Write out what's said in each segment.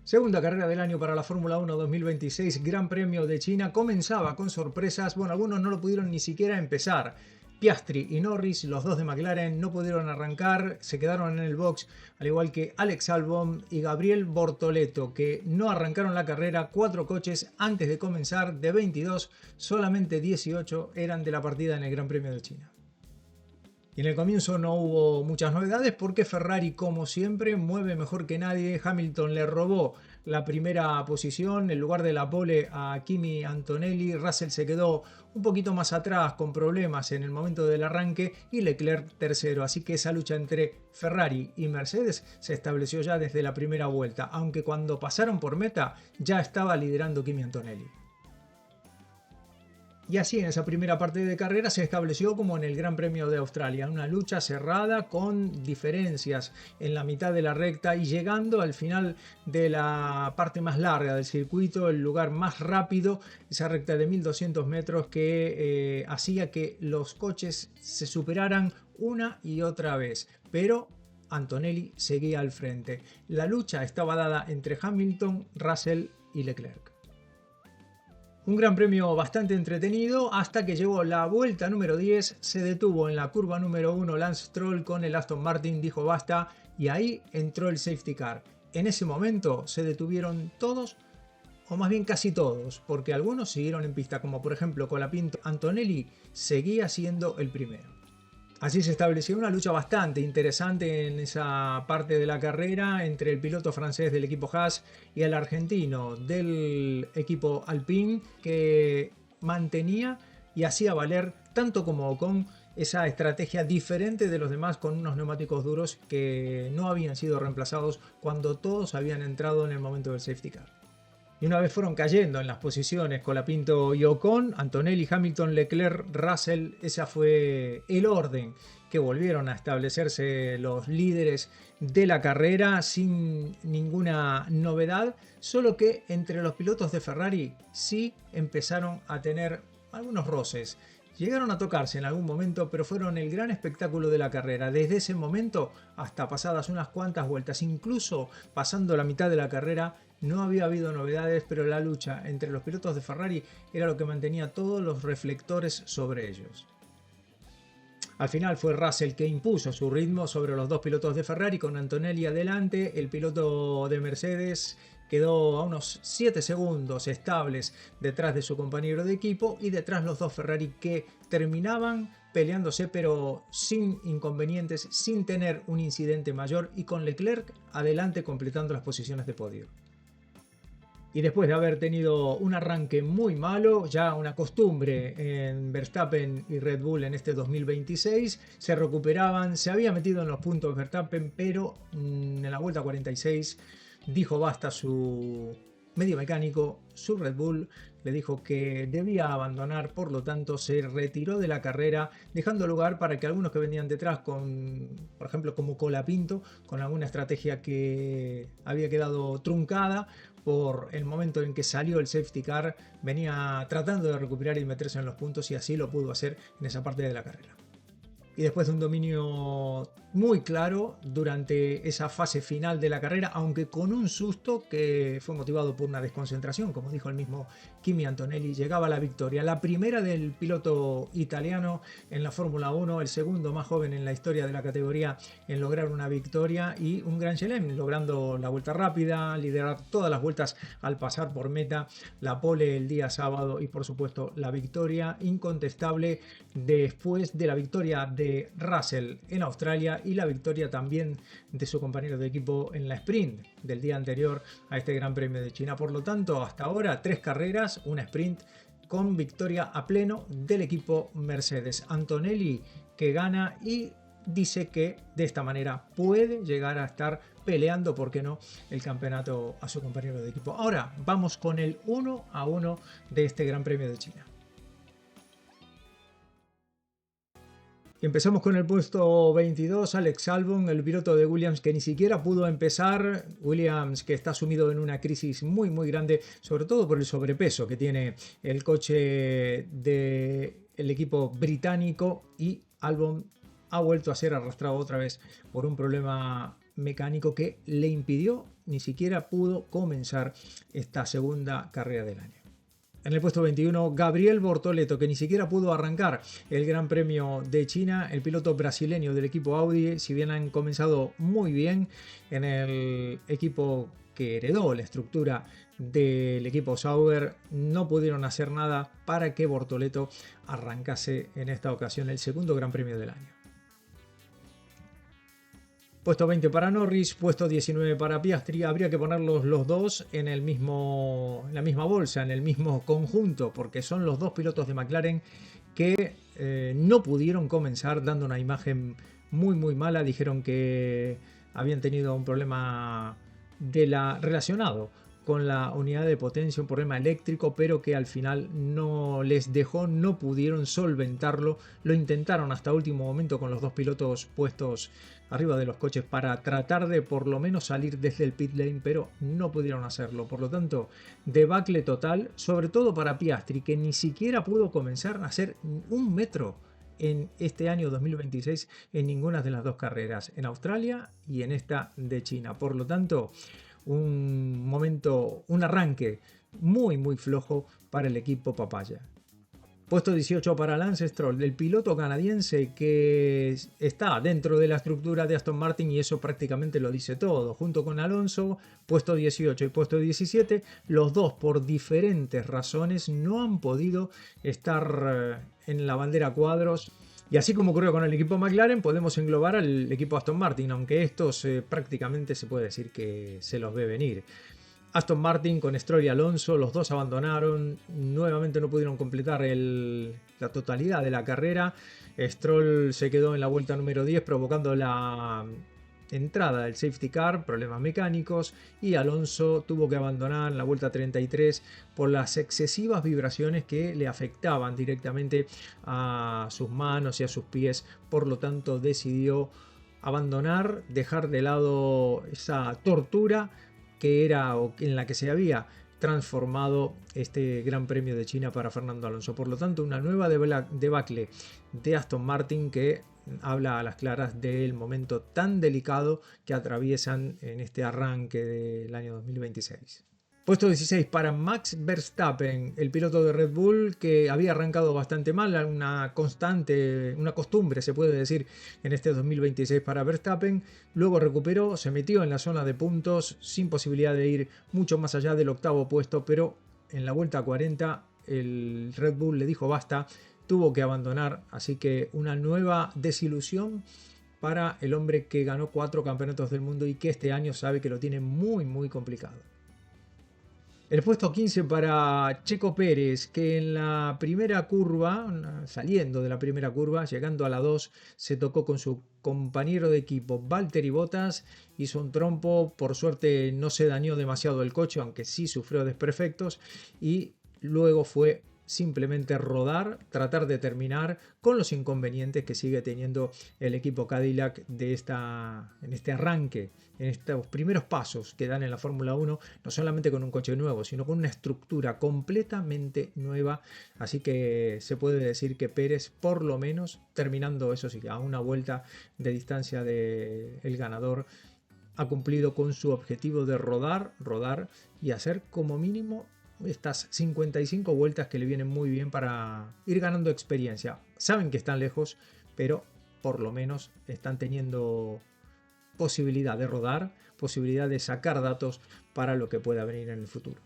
Segunda carrera del año para la Fórmula 1 2026, Gran Premio de China. Comenzaba con sorpresas, bueno, algunos no lo pudieron ni siquiera empezar. Piastri y Norris, los dos de McLaren, no pudieron arrancar, se quedaron en el box, al igual que Alex Albon y Gabriel Bortoleto, que no arrancaron la carrera. 4 coches antes de comenzar, de 22, solamente 18 eran de la partida en el Gran Premio de China. Y en el comienzo no hubo muchas novedades porque Ferrari, como siempre, mueve mejor que nadie. Hamilton le robó la primera posición, el lugar de la pole a Kimi Antonelli. Russell se quedó un poquito más atrás con problemas en el momento del arranque y Leclerc tercero. Así que esa lucha entre Ferrari y Mercedes se estableció ya desde la primera vuelta, aunque cuando pasaron por meta ya estaba liderando Kimi Antonelli. Y así en esa primera parte de carrera se estableció como en el Gran Premio de Australia, una lucha cerrada con diferencias en la mitad de la recta y llegando al final de la parte más larga del circuito, el lugar más rápido, esa recta de 1200 metros que hacía que los coches se superaran una y otra vez, pero Antonelli seguía al frente. La lucha estaba dada entre Hamilton, Russell y Leclerc. Un gran premio bastante entretenido hasta que llegó la vuelta número 10, se detuvo en la curva número 1 Lance Stroll con el Aston Martin, dijo basta y ahí entró el safety car. En ese momento se detuvieron todos, o más bien casi todos, porque algunos siguieron en pista, como por ejemplo Colapinto. Antonelli seguía siendo el primero. Así se estableció una lucha bastante interesante en esa parte de la carrera entre el piloto francés del equipo Haas y el argentino del equipo Alpine, que mantenía y hacía valer tanto como Ocon esa estrategia diferente de los demás con unos neumáticos duros que no habían sido reemplazados cuando todos habían entrado en el momento del safety car. Y una vez fueron cayendo en las posiciones Colapinto y Ocon, Antonelli, Hamilton, Leclerc, Russell, ese fue el orden que volvieron a establecerse los líderes de la carrera sin ninguna novedad, solo que entre los pilotos de Ferrari sí empezaron a tener algunos roces. Llegaron a tocarse en algún momento, pero fueron el gran espectáculo de la carrera. Desde ese momento hasta pasadas unas cuantas vueltas, incluso pasando la mitad de la carrera, no había habido novedades, pero la lucha entre los pilotos de Ferrari era lo que mantenía todos los reflectores sobre ellos. Al final fue Russell que impuso su ritmo sobre los dos pilotos de Ferrari con Antonelli adelante. El piloto de Mercedes quedó a unos 7 segundos estables detrás de su compañero de equipo y detrás los dos Ferrari que terminaban peleándose pero sin inconvenientes, sin tener un incidente mayor y con Leclerc adelante completando las posiciones de podio. Y después de haber tenido un arranque muy malo, ya una costumbre en Verstappen y Red Bull en este 2026, se recuperaban, se había metido en los puntos Verstappen, pero en la vuelta 46 dijo basta su medio mecánico, su Red Bull, le dijo que debía abandonar, por lo tanto se retiró de la carrera, dejando lugar para que algunos que venían detrás, por ejemplo como Colapinto, con alguna estrategia que había quedado truncada por el momento en que salió el safety car, venía tratando de recuperar y meterse en los puntos y así lo pudo hacer en esa parte de la carrera. Y después de un dominio muy claro durante esa fase final de la carrera, aunque con un susto que fue motivado por una desconcentración, como dijo el mismo Kimi Antonelli, llegaba la victoria. La primera del piloto italiano en la Fórmula 1, el segundo más joven en la historia de la categoría en lograr una victoria y un Gran Chelem, logrando la vuelta rápida, liderar todas las vueltas al pasar por meta, la pole el día sábado y por supuesto la victoria incontestable después de la victoria de Russell en Australia y la victoria también de su compañero de equipo en la sprint del día anterior a este Gran Premio de China. Por lo tanto, hasta ahora 3 carreras, una sprint con victoria a pleno del equipo Mercedes. Antonelli que gana y dice que de esta manera puede llegar a estar peleando, ¿por qué no?, el campeonato a su compañero de equipo. Ahora vamos con el 1-1 de este Gran Premio de China. Empezamos con el puesto 22, Alex Albon, el piloto de Williams que ni siquiera pudo empezar. Williams que está sumido en una crisis muy grande, sobre todo por el sobrepeso que tiene el coche del equipo británico, y Albon ha vuelto a ser arrastrado otra vez por un problema mecánico que le impidió, ni siquiera pudo comenzar esta segunda carrera del año. En el puesto 21, Gabriel Bortoleto, que ni siquiera pudo arrancar el Gran Premio de China. El piloto brasileño del equipo Audi, si bien han comenzado muy bien en el equipo que heredó la estructura del equipo Sauber, no pudieron hacer nada para que Bortoleto arrancase en esta ocasión el segundo Gran Premio del año. Puesto 20 para Norris, puesto 19 para Piastri. Habría que ponerlos los dos en la misma bolsa, en el mismo conjunto, porque son los dos pilotos de McLaren que no pudieron comenzar, dando una imagen muy mala. Dijeron que habían tenido un problema relacionado con la unidad de potencia, un problema eléctrico, pero que al final no les dejó, no pudieron solventarlo. Lo intentaron hasta último momento con los dos pilotos puestos arriba de los coches para tratar de por lo menos salir desde el pit lane, pero no pudieron hacerlo. Por lo tanto, debacle total, sobre todo para Piastri, que ni siquiera pudo comenzar a hacer un metro en este año 2026 en ninguna de las dos carreras, en Australia y en esta de China. Por lo tanto, un arranque muy flojo para el equipo Papaya. Puesto 18 para Lance Stroll, el piloto canadiense que está dentro de la estructura de Aston Martin, y eso prácticamente lo dice todo. Junto con Alonso, puesto 18 y puesto 17, los dos por diferentes razones no han podido estar en la bandera cuadros. Y así como ocurrió con el equipo McLaren, podemos englobar al equipo Aston Martin, aunque estos prácticamente se puede decir que se los ve venir. Aston Martin con Stroll y Alonso, los dos abandonaron, nuevamente no pudieron completar la totalidad de la carrera. Stroll se quedó en la vuelta número 10 provocando la entrada del safety car, problemas mecánicos, y Alonso tuvo que abandonar en la vuelta 33 por las excesivas vibraciones que le afectaban directamente a sus manos y a sus pies. Por lo tanto decidió abandonar, dejar de lado esa tortura que era o en la que se había transformado este Gran Premio de China para Fernando Alonso. Por lo tanto, una nueva debacle de Aston Martin que habla a las claras del momento tan delicado que atraviesan en este arranque del año 2026. Puesto 16 para Max Verstappen, el piloto de Red Bull, que había arrancado bastante mal, una costumbre se puede decir en este 2026 para Verstappen. Luego recuperó, se metió en la zona de puntos sin posibilidad de ir mucho más allá del octavo puesto, pero en la vuelta 40 el Red Bull le dijo basta, tuvo que abandonar, así que una nueva desilusión para el hombre que ganó 4 campeonatos del mundo y que este año sabe que lo tiene muy complicado. El puesto 15 para Checo Pérez, que en la primera curva, saliendo de la primera curva, llegando a la 2, se tocó con su compañero de equipo Valtteri Bottas, hizo un trompo, por suerte no se dañó demasiado el coche, aunque sí sufrió desperfectos, y luego fue simplemente rodar, tratar de terminar con los inconvenientes que sigue teniendo el equipo Cadillac en este arranque, en estos primeros pasos que dan en la Fórmula 1, no solamente con un coche nuevo, sino con una estructura completamente nueva. Así que se puede decir que Pérez, por lo menos, terminando, eso sí, a una vuelta de distancia del ganador, ha cumplido con su objetivo de rodar y hacer como mínimo estas 55 vueltas que le vienen muy bien para ir ganando experiencia. Saben que están lejos, pero por lo menos están teniendo posibilidad de rodar, posibilidad de sacar datos para lo que pueda venir en el futuro.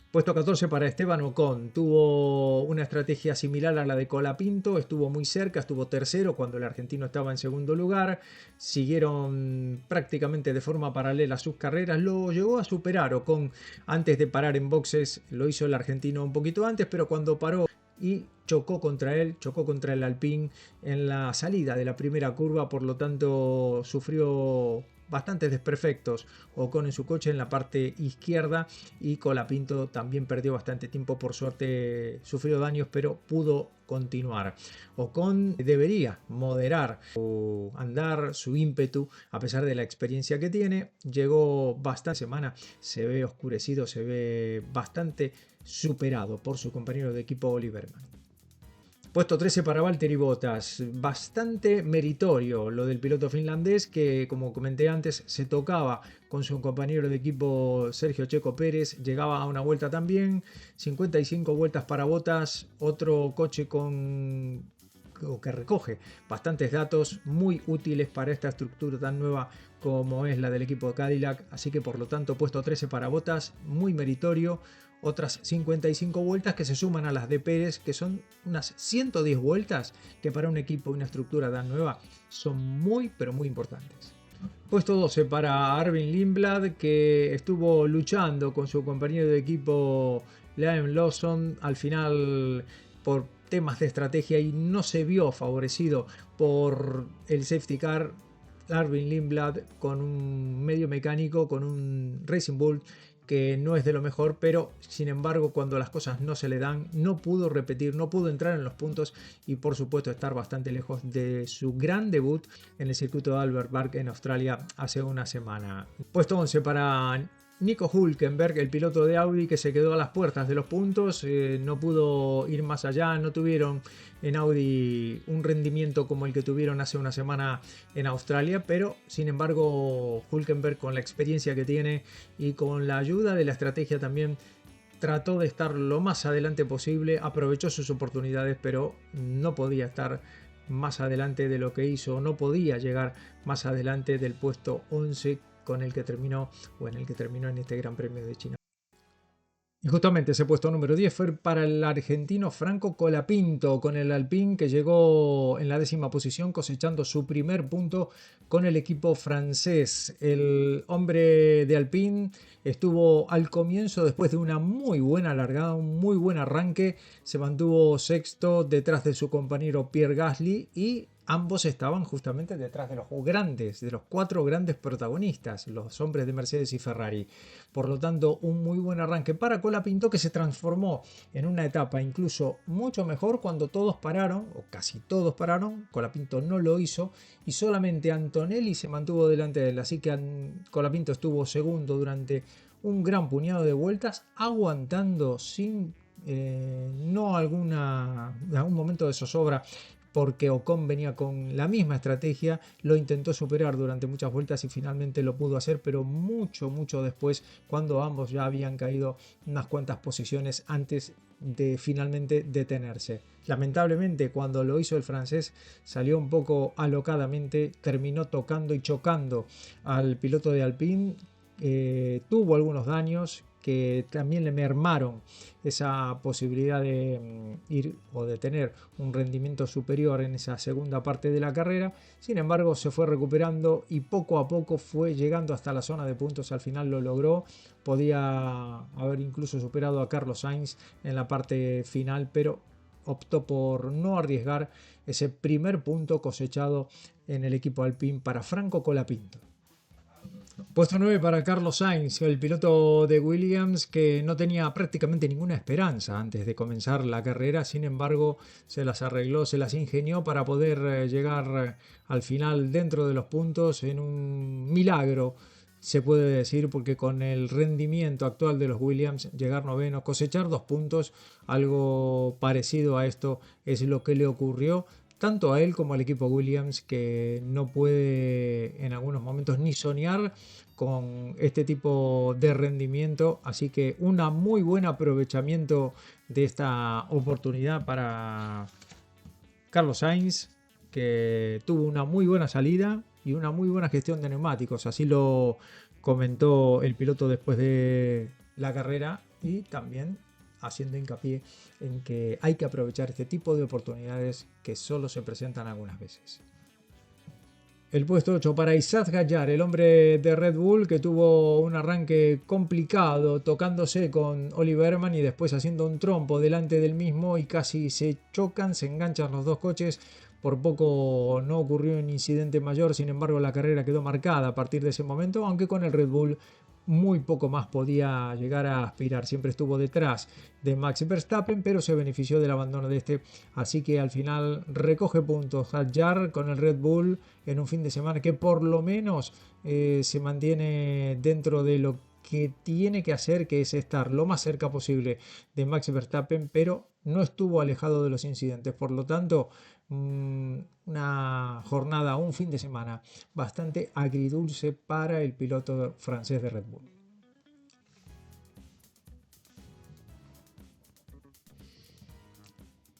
Puesto 14 para Esteban Ocon, tuvo una estrategia similar a la de Colapinto, estuvo muy cerca, estuvo tercero cuando el argentino estaba en segundo lugar, siguieron prácticamente de forma paralela sus carreras, lo llegó a superar Ocon antes de parar en boxes, lo hizo el argentino un poquito antes, pero cuando paró y chocó contra el Alpine en la salida de la primera curva, por lo tanto sufrió bastantes desperfectos Ocon en su coche en la parte izquierda, y Colapinto también perdió bastante tiempo, por suerte sufrió daños pero pudo continuar. Ocon debería moderar su andar, su ímpetu, a pesar de la experiencia que tiene. Llegó bastante semana, se ve oscurecido, se ve bastante superado por su compañero de equipo Oliver Mann. Puesto 13 para Valtteri Bottas, bastante meritorio lo del piloto finlandés que, como comenté antes, se tocaba con su compañero de equipo Sergio Checo Pérez, llegaba a una vuelta también, 55 vueltas para Bottas, otro coche que recoge bastantes datos muy útiles para esta estructura tan nueva como es la del equipo de Cadillac, así que por lo tanto puesto 13 para Bottas, muy meritorio. Otras 55 vueltas que se suman a las de Pérez, que son unas 110 vueltas que para un equipo y una estructura tan nueva son muy pero muy importantes. Puesto 12 para Arvin Lindblad, que estuvo luchando con su compañero de equipo Liam Lawson, al final por temas de estrategia y no se vio favorecido por el safety car. Arvin Lindblad con un medio mecánico, con un Racing Bull que no es de lo mejor, pero sin embargo cuando las cosas no se le dan no pudo repetir, no pudo entrar en los puntos y por supuesto estar bastante lejos de su gran debut en el circuito de Albert Park en Australia hace una semana. Puesto 11 para Nico Hülkenberg, el piloto de Audi que se quedó a las puertas de los puntos, no pudo ir más allá, no tuvieron en Audi un rendimiento como el que tuvieron hace una semana en Australia, pero sin embargo Hülkenberg, con la experiencia que tiene y con la ayuda de la estrategia también, trató de estar lo más adelante posible, aprovechó sus oportunidades, pero no podía estar más adelante de lo que hizo, no podía llegar más adelante del puesto 11 con el que terminó, o en el que terminó en este Gran Premio de China. Y justamente ese puesto número 10 fue para el argentino Franco Colapinto con el Alpine, que llegó en la 10ª posición cosechando su primer punto con el equipo francés. El hombre de Alpine estuvo al comienzo, después de una muy buena largada, un muy buen arranque, se mantuvo sexto detrás de su compañero Pierre Gasly y ambos estaban justamente detrás de los grandes, de los 4 grandes protagonistas, los hombres de Mercedes y Ferrari. Por lo tanto, un muy buen arranque para Colapinto, que se transformó en una etapa incluso mucho mejor cuando todos pararon, o casi todos pararon. Colapinto no lo hizo y solamente Antonelli se mantuvo delante de él. Así que Colapinto estuvo segundo durante un gran puñado de vueltas, aguantando sin algún momento de zozobra, porque Ocon venía con la misma estrategia, lo intentó superar durante muchas vueltas y finalmente lo pudo hacer, pero mucho después, cuando ambos ya habían caído unas cuantas posiciones antes de finalmente detenerse. Lamentablemente, cuando lo hizo el francés, salió un poco alocadamente, terminó tocando y chocando al piloto de Alpine, tuvo algunos daños que también le mermaron esa posibilidad de ir o de tener un rendimiento superior en esa segunda parte de la carrera. Sin embargo, se fue recuperando y poco a poco fue llegando hasta la zona de puntos. Al final lo logró, podía haber incluso superado a Carlos Sainz en la parte final, pero optó por no arriesgar ese primer punto cosechado en el equipo Alpine para Franco Colapinto. Puesto 9 para Carlos Sainz, el piloto de Williams, que no tenía prácticamente ninguna esperanza antes de comenzar la carrera. Sin embargo, se las arregló, se las ingenió para poder llegar al final dentro de los puntos en un milagro, se puede decir, porque con el rendimiento actual de los Williams, llegar noveno, cosechar 2 puntos, algo parecido a esto es lo que le ocurrió tanto a él como al equipo Williams, que no puede en algunos momentos ni soñar con este tipo de rendimiento. Así que un muy buen aprovechamiento de esta oportunidad para Carlos Sainz, que tuvo una muy buena salida y una muy buena gestión de neumáticos. Así lo comentó el piloto después de la carrera, y también haciendo hincapié en que hay que aprovechar este tipo de oportunidades que solo se presentan algunas veces. El puesto 8 para Isaac Hadjar, el hombre de Red Bull, que tuvo un arranque complicado tocándose con Oliver Herman y después haciendo un trompo delante del mismo y casi se chocan, se enganchan los dos coches. Por poco no ocurrió un incidente mayor, sin embargo la carrera quedó marcada a partir de ese momento, aunque con el Red Bull muy poco más podía llegar a aspirar. Siempre estuvo detrás de Max Verstappen, pero se benefició del abandono de este. Así que al final recoge puntos Hadjar con el Red Bull en un fin de semana que por lo menos se mantiene dentro de lo que tiene que hacer, que es estar lo más cerca posible de Max Verstappen, pero no estuvo alejado de los incidentes. Por lo tanto, una jornada, un fin de semana bastante agridulce para el piloto francés de Red Bull.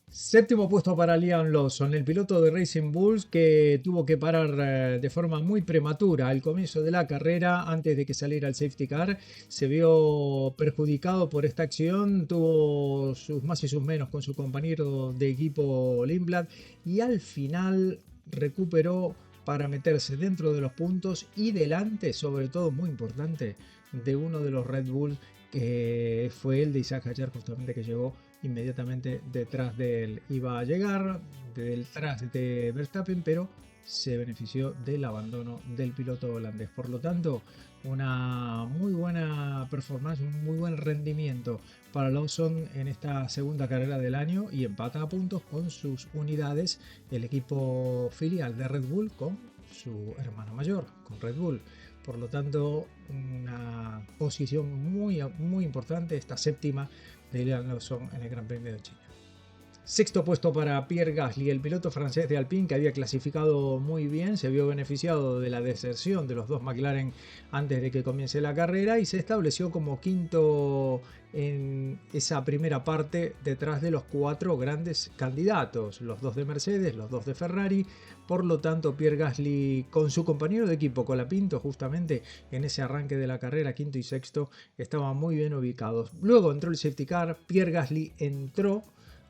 Séptimo puesto para Liam Lawson, el piloto de Racing Bulls que tuvo que parar de forma muy prematura al comienzo de la carrera antes de que saliera el safety car. Se vio perjudicado por esta acción, tuvo sus más y sus menos con su compañero de equipo Lindblad y al final recuperó para meterse dentro de los puntos y delante, sobre todo muy importante, de uno de los Red Bulls que fue el de Isaac Hadjar, justamente, que llegó inmediatamente detrás de él. Iba a llegar detrás de Verstappen, pero se benefició del abandono del piloto holandés. Por lo tanto, una muy buena performance, un muy buen rendimiento para Lawson en esta segunda carrera del año y empata a puntos con sus unidades el equipo filial de Red Bull con su hermano mayor, con Red Bull. Por lo tanto, una posición muy importante, esta séptima de Liam Lawson en el Gran Premio de China. Sexto puesto para Pierre Gasly, el piloto francés de Alpine que había clasificado muy bien, se vio beneficiado de la deserción de los dos McLaren antes de que comience la carrera y se estableció como quinto en esa primera parte detrás de los cuatro grandes candidatos, los dos de Mercedes, los dos de Ferrari. Por lo tanto, Pierre Gasly con su compañero de equipo Colapinto, justamente en ese arranque de la carrera, quinto y sexto, estaban muy bien ubicados. Luego entró el safety car, Pierre Gasly entró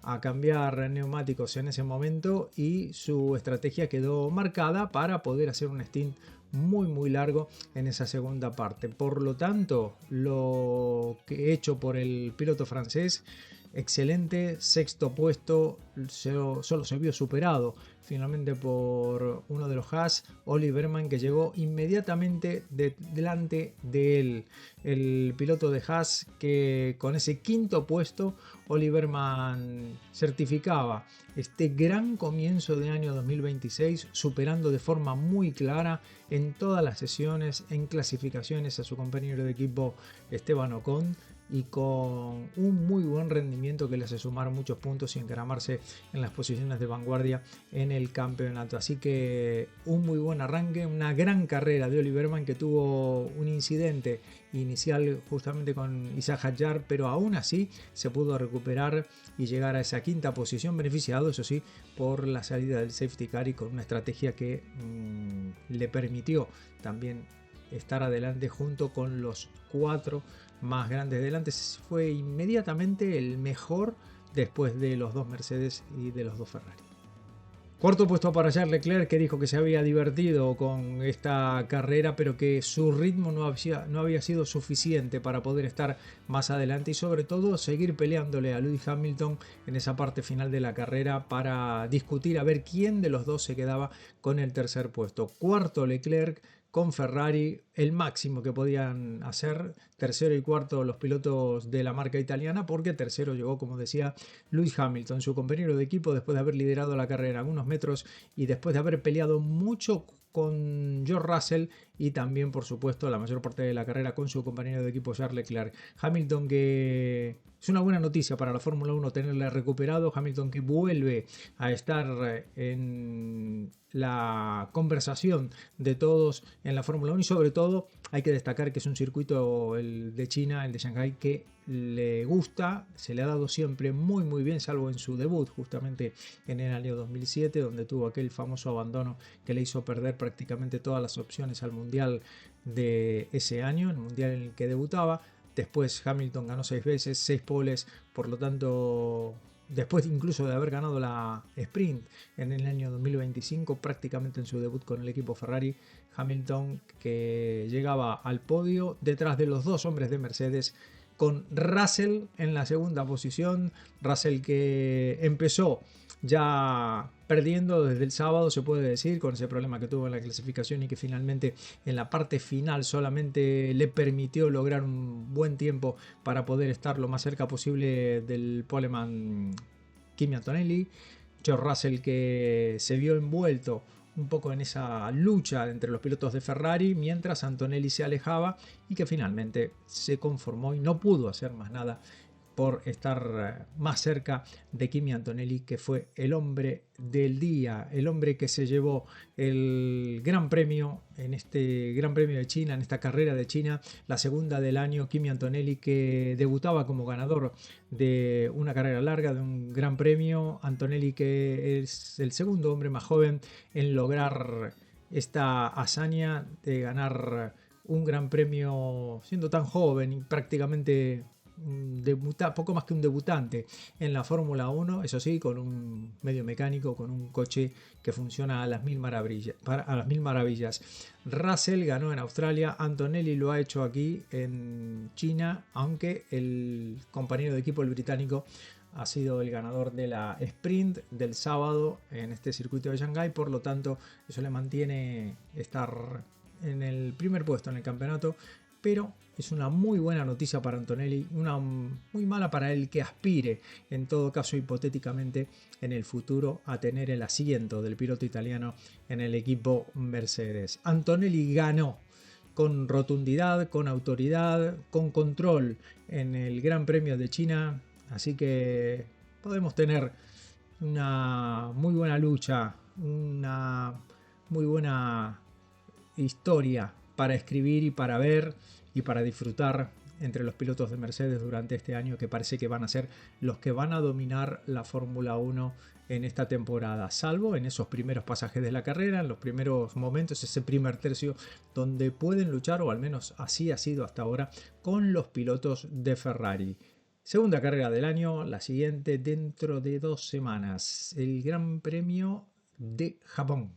a cambiar neumáticos en ese momento y su estrategia quedó marcada para poder hacer un stint muy largo en esa segunda parte. Por lo tanto, lo que hecho por el piloto francés, excelente, sexto puesto, solo se vio superado finalmente por uno de los Haas, Olli Bergman, que llegó inmediatamente delante de él. El piloto de Haas que con ese quinto puesto, Olli Bergman certificaba este gran comienzo de año 2026, superando de forma muy clara en todas las sesiones, en clasificaciones a su compañero de equipo Esteban Ocon, y con un muy buen rendimiento que le hace sumar muchos puntos y encaramarse en las posiciones de vanguardia en el campeonato. Así que un muy buen arranque, una gran carrera de Olli Bergman, que tuvo un incidente inicial justamente con Isaac Hadjar, pero aún así se pudo recuperar y llegar a esa quinta posición, beneficiado, eso sí, por la salida del safety car y con una estrategia que le permitió también estar adelante junto con los cuatro más grandes delante. Fue inmediatamente el mejor después de los dos Mercedes y de los dos Ferrari. Cuarto puesto para Charles Leclerc, que dijo que se había divertido con esta carrera, pero que su ritmo no había sido suficiente para poder estar más adelante y sobre todo seguir peleándole a Lewis Hamilton en esa parte final de la carrera para discutir a ver quién de los dos se quedaba con el tercer puesto. Cuarto Leclerc, con Ferrari, el máximo que podían hacer. Tercero y cuarto los pilotos de la marca italiana, porque tercero llegó, como decía, Lewis Hamilton, su compañero de equipo, después de haber liderado la carrera algunos metros y después de haber peleado mucho con George Russell y también, por supuesto, la mayor parte de la carrera con su compañero de equipo Charles Leclerc. Hamilton, que es una buena noticia para la Fórmula 1 tenerle recuperado. Hamilton que vuelve a estar en la conversación de todos en la Fórmula 1 y sobre todo hay que destacar que es un circuito, el de China, el de Shanghái, que le gusta, se le ha dado siempre muy bien, salvo en su debut justamente en el año 2007, donde tuvo aquel famoso abandono que le hizo perder prácticamente todas las opciones al Mundial de ese año, el Mundial en el que debutaba. Después Hamilton ganó 6 veces, 6 poles, por lo tanto, después incluso de haber ganado la sprint en el año 2025, prácticamente en su debut con el equipo Ferrari, Hamilton que llegaba al podio detrás de los dos hombres de Mercedes, con Russell en la segunda posición. Russell que empezó ya perdiendo desde el sábado, se puede decir, con ese problema que tuvo en la clasificación y que finalmente en la parte final solamente le permitió lograr un buen tiempo para poder estar lo más cerca posible del poleman Kimi Antonelli. George Russell que se vio envuelto un poco en esa lucha entre los pilotos de Ferrari mientras Antonelli se alejaba y que finalmente se conformó y no pudo hacer más nada por estar más cerca de Kimi Antonelli, que fue el hombre del día, el hombre que se llevó el Gran Premio en este Gran Premio de China, en esta carrera de China, la segunda del año. Kimi Antonelli, que debutaba como ganador de una carrera larga, de un Gran Premio. Antonelli, que es el segundo hombre más joven en lograr esta hazaña de ganar un Gran Premio siendo tan joven y prácticamente poco más que un debutante en la Fórmula 1, eso sí, con un medio mecánico, con un coche que funciona a las mil maravillas. Russell ganó en Australia, Antonelli lo ha hecho aquí en China, aunque el compañero de equipo, el británico, ha sido el ganador de la sprint del sábado en este circuito de Shanghái, por lo tanto eso le mantiene estar en el primer puesto en el campeonato, pero es una muy buena noticia para Antonelli, una muy mala para el que aspire, en todo caso hipotéticamente, en el futuro a tener el asiento del piloto italiano en el equipo Mercedes. Antonelli ganó con rotundidad, con autoridad, con control en el Gran Premio de China, así que podemos tener una muy buena lucha, una muy buena historia para escribir y para ver y para disfrutar entre los pilotos de Mercedes durante este año, que parece que van a ser los que van a dominar la Fórmula 1 en esta temporada, salvo en esos primeros pasajes de la carrera, en los primeros momentos, ese primer tercio donde pueden luchar, o al menos así ha sido hasta ahora, con los pilotos de Ferrari. Segunda carrera del año, la siguiente dentro de 2 semanas, el Gran Premio de Japón.